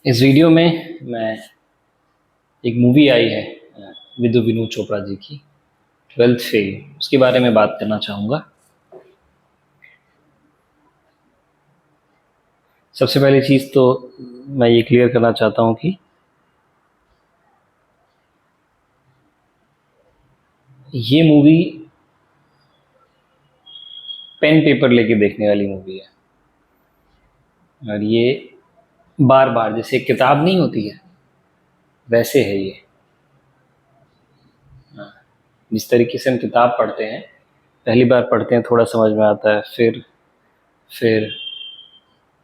इस वीडियो में मैं एक मूवी आई है विदु विनोद चोपड़ा जी की ट्वेल्थ फेल उसके बारे में बात करना चाहूँगा। सबसे पहली चीज़ तो मैं ये क्लियर करना चाहता हूँ कि ये मूवी पेन पेपर लेके देखने वाली मूवी है और ये बार बार जैसे एक किताब नहीं होती है वैसे है ये। जिस तरीके से हम किताब पढ़ते हैं, पहली बार पढ़ते हैं थोड़ा समझ में आता है, फिर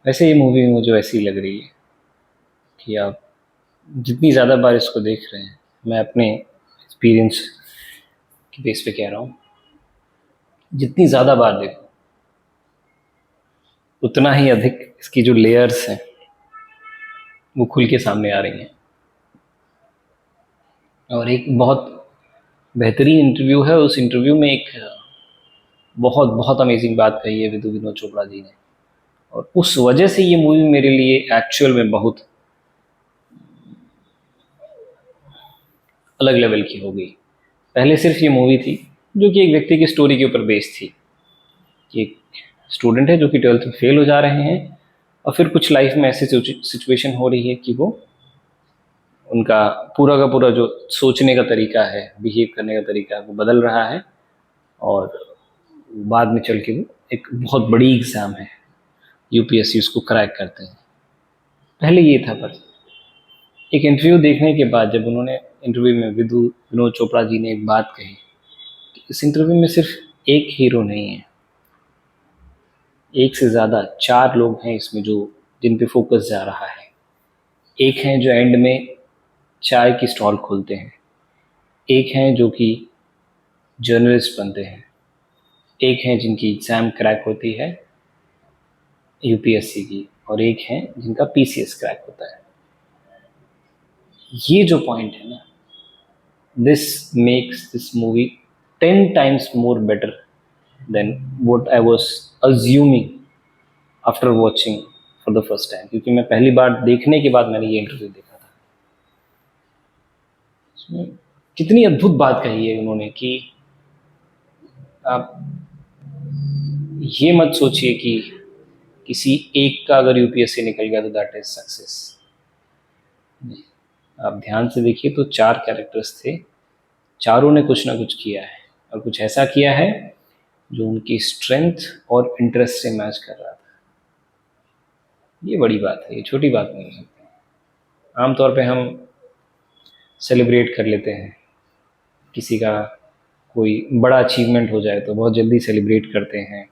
वैसे ये मूवी मुझे वैसी लग रही है कि आप जितनी ज़्यादा बार इसको देख रहे हैं, मैं अपने एक्सपीरियंस के बेस पे कह रहा हूँ, जितनी ज़्यादा बार देखो उतना ही अधिक इसकी जो लेयर्स हैं वो खुल के सामने आ रही हैं। और एक बहुत बेहतरीन इंटरव्यू है, उस इंटरव्यू में एक बहुत बहुत अमेजिंग बात कही है विदु विनोद चोपड़ा जी ने, और उस वजह से ये मूवी मेरे लिए एक्चुअल में बहुत अलग लेवल की हो गई। पहले सिर्फ ये मूवी थी जो कि एक व्यक्ति की स्टोरी के ऊपर बेस्ड थी कि एक स्टूडेंट है जो कि ट्वेल्थ में फेल हो जा रहे हैं और फिर कुछ लाइफ में ऐसी सिचुएशन हो रही है कि वो उनका पूरा का पूरा जो सोचने का तरीका है, बिहेव करने का तरीका है, वो बदल रहा है और बाद में चल के वो एक बहुत बड़ी एग्ज़ाम है यूपीएससी उसको क्रैक करते हैं। पहले ये था, पर एक इंटरव्यू देखने के बाद जब उन्होंने इंटरव्यू में विदु विनोद चोपड़ा जी ने एक बात कही कि इस इंटरव्यू में सिर्फ एक हीरो नहीं है, एक से ज़्यादा 4 लोग हैं इसमें जो जिन पे फोकस जा रहा है। एक हैं जो एंड में चाय की स्टॉल खोलते हैं, एक हैं जो कि जर्नलिस्ट बनते हैं, एक हैं जिनकी एग्ज़ाम क्रैक होती है यूपीएससी की, और एक हैं जिनका पीसीएस क्रैक होता है। ये जो पॉइंट है ना, this makes this movie 10 times more better than what I was assuming after watching for the first time, क्योंकि मैं पहली बार देखने के बाद मैंने ये इंटरव्यू देखा था। इसमें कितनी अद्भुत बात कही है उन्होंने कि आप ये मत सोचिए कि किसी एक का अगर यूपीएससी निकल गया तो दैट इज सक्सेस। आप ध्यान से देखिए तो 4 कैरेक्टर्स थे, चारों ने कुछ ना कुछ किया है और कुछ ऐसा किया है जो उनकी स्ट्रेंथ और इंटरेस्ट से मैच कर रहा था। ये बड़ी बात है, ये छोटी बात नहीं है। आमतौर पे हम सेलिब्रेट कर लेते हैं, किसी का कोई बड़ा अचीवमेंट हो जाए तो बहुत जल्दी सेलिब्रेट करते हैं,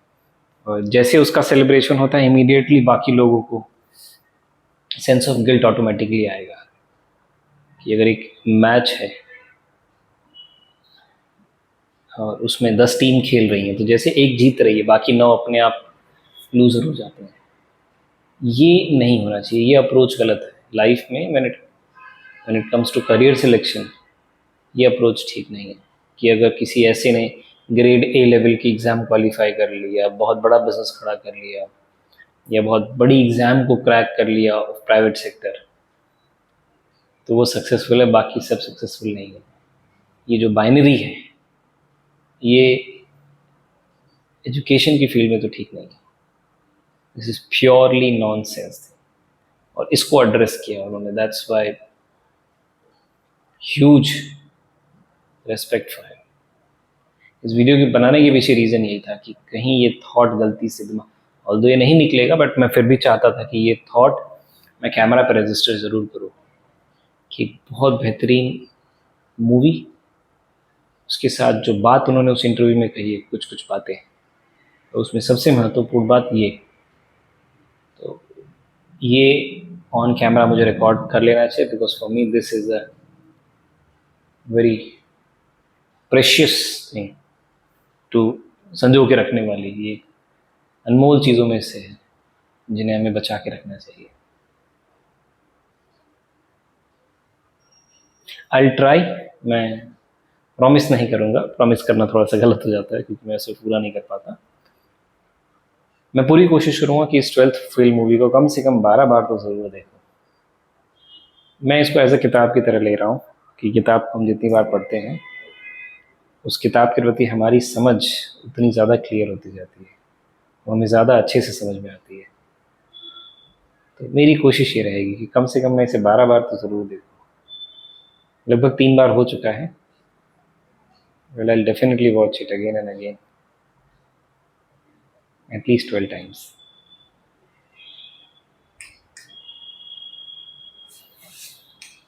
और जैसे उसका सेलिब्रेशन होता है इमीडिएटली बाकी लोगों को सेंस ऑफ गिल्ट ऑटोमेटिकली आएगा कि अगर एक मैच है और उसमें 10 टीम खेल रही हैं तो जैसे एक जीत रही है बाकी 9 अपने आप लूज़र हो जाते हैं। ये नहीं होना चाहिए, ये अप्रोच गलत है लाइफ में। When it comes to career selection ये अप्रोच ठीक नहीं है कि अगर किसी ऐसे ने ग्रेड ए लेवल की एग्ज़ाम क्वालिफाई कर लिया, बहुत बड़ा बिजनेस खड़ा कर लिया, या बहुत बड़ी एग्ज़ाम को क्रैक कर लिया प्राइवेट सेक्टर, तो वो सक्सेसफुल है, बाकी सब सक्सेसफुल नहीं है। ये जो बाइनरी है ये एजुकेशन की फील्ड में तो ठीक नहीं है। दिस इज प्योरली नॉनसेंस और इसको एड्रेस किया उन्होंने। That's why huge respect for him. इस वीडियो के बनाने के पीछे रीज़न यही था कि कहीं ये थॉट गलती से दिमाग, ऑल्दो ये नहीं निकलेगा, बट मैं फिर भी चाहता था कि ये थॉट मैं कैमरा पर रजिस्टर ज़रूर करूँ कि बहुत बेहतरीन मूवी, उसके साथ जो बात उन्होंने उस इंटरव्यू में कही है, कुछ कुछ बातें, तो उसमें सबसे महत्वपूर्ण बात ये, तो ये ऑन कैमरा मुझे रिकॉर्ड कर लेना चाहिए, because for me this is a very precious thing to संजो के रखने वाली, ये अनमोल चीज़ों में से है जिन्हें हमें बचा के रखना चाहिए। आई ट्राई, मैं प्रॉमिस नहीं करूँगा, प्रॉमिस करना थोड़ा सा गलत हो जाता है क्योंकि मैं उसे पूरा नहीं कर पाता। मैं पूरी कोशिश करूँगा कि इस ट्वेल्थ फेल मूवी को कम से कम 12 बार तो ज़रूर देखूँ। मैं इसको एज अ किताब की तरह ले रहा हूँ कि किताब को हम जितनी बार पढ़ते हैं उस किताब के प्रति हमारी समझ उतनी ज़्यादा क्लियर होती जाती है, वो हमें ज़्यादा अच्छे से समझ में आती है। तो मेरी कोशिश ये रहेगी कि कम से कम मैं इसे 12 बार तो ज़रूर देखूँ। लगभग 3 बार हो चुका है। Well, I definitely watch it again and again, at least 12 times.